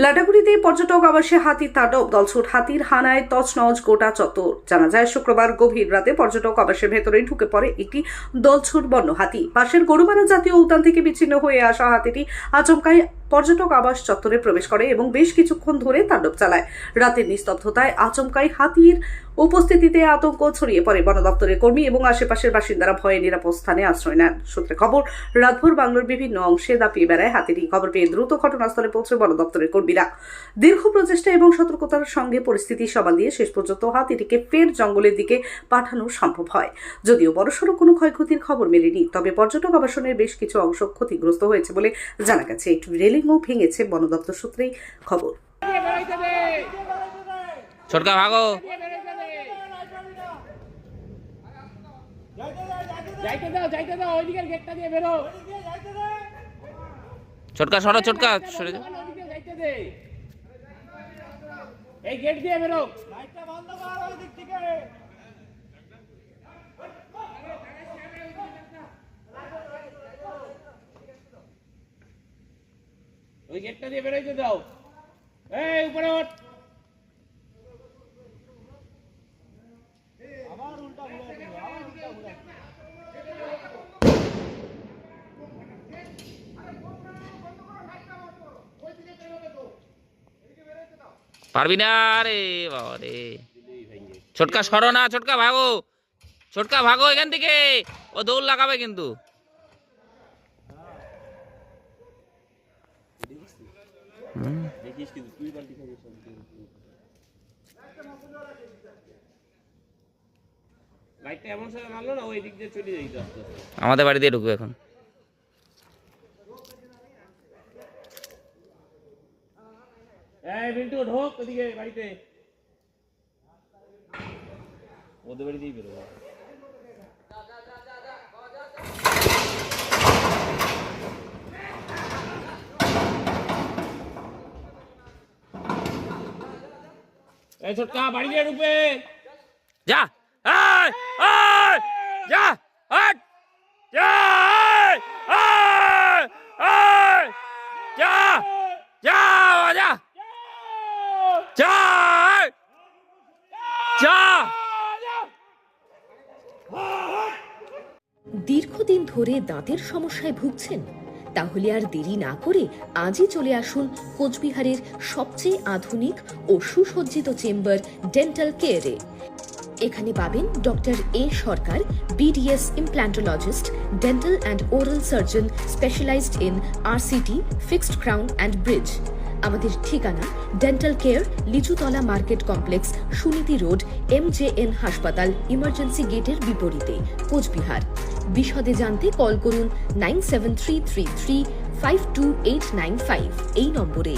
লাটাগুড়িতে পর্যটক আবাসে হাতির তাণ্ডব, দলছুট হাতির হানায় তছনছ গোটা চত্বর। জানা যায় শুক্রবার গভীর রাতে পর্যটক আবাসের ভেতরেই ঢুকে পড়ে একটি দলছুট বন্য হাতি। পাশের গরুমারা জাতীয় উদ্যান থেকে বিচ্ছিন্ন হয়ে আসা হাতিটি আচমকাই পর্যটক আবাস চত্বরে প্রবেশ করে এবং বেশ কিছুক্ষণ ধরে তাণ্ডব চালায়। রাতের নিস্তব্ধতায় আচমকাই হাতির উপস্থিতিতে আতঙ্ক ছড়িয়ে পড়ে। বন দপ্তরের কর্মী এবং আশেপাশের বাসিন্দারা ভয়ে নিরাপদ স্থানে আশ্রয় নেন। সূত্রে খবর, রাতভর বাংলার বিভিন্ন অংশে দাপিয়ে বেড়ায় হাতিটি। খবর পেয়ে দ্রুত ঘটনাস্থলে পৌঁছে বন দপ্তরের কর্মীরা দীর্ঘ প্রচেষ্টা এবং সতর্কতার সঙ্গে পরিস্থিতি সামাল দিয়ে শেষ পর্যন্ত হাতিটিকে ফের জঙ্গলের দিকে পাঠানো সম্ভব হয়। যদিও বড়সড় কোনো ক্ষয়ক্ষতির খবর মেলেনি, তবে পর্যটক আবাসনের বেশ কিছু অংশ ক্ষতিগ্রস্ত হয়েছে বলে জানা গেছে। একটু রেলিংও ভেঙেছে, বন দপ্তর সূত্রেই খবর। ছোটকা ভাগো, ছোটকা সরো, ছোটকা সরে যাও। এই গেট দিয়ে বেরো, লাইটটা বন্ধ কর ওই দিক থেকে। ওই গেটটা দিয়ে বেরোইতে দাও। এই উপরে ওঠ। আবার উল্টা ঘুরে, আবার উল্টা ঘুরে। পারবি না রে বাবা রে। ছোটকা সরো না, ছোটকা ভাগো, ছোটকা ভাগো এখান থেকে, ও দৌড় লাগাবে কিন্তু। লাইটটা এমন সময় মারলো না, ওই দিক দিয়ে চলে যাইতো আস্তে আস্তে। আমাদের বাড়ি দিয়ে ঢুকবে এখন। এই বিল্টু ঢোক ওদিকে বাড়িতে, ওদের বাড়ি দিয়ে বেরো। এই ছোটকা বাড়ি দিয়ে ঢুকবে। যা, এই, এই, যা, হট, যা, এই, এই, যা, যা, যা, যা, যা। দীর্ঘদিন ধরে দাঁতের সমস্যায় ভুগছেন? তাহলে আর দেরি না করে আজই চলে আসুন কোচবিহারের সবচেয়ে আধুনিক ও সুসজ্জিত চেম্বার ডেন্টাল কেয়ারে। এখানে পাবেন doctor A Sarkar, BDS implantologist, dental and oral surgeon specialized in RCT, fixed crown and bridge. আমাদের ঠিকানা dental care, Lichutala market complex, Suniti road, MJN হাসপাতাল ইমার্জেন্সি গেটের বিপরীতে, কোচবিহার। বিশদে জানতে কল করুন 9733352895 এই নম্বরে।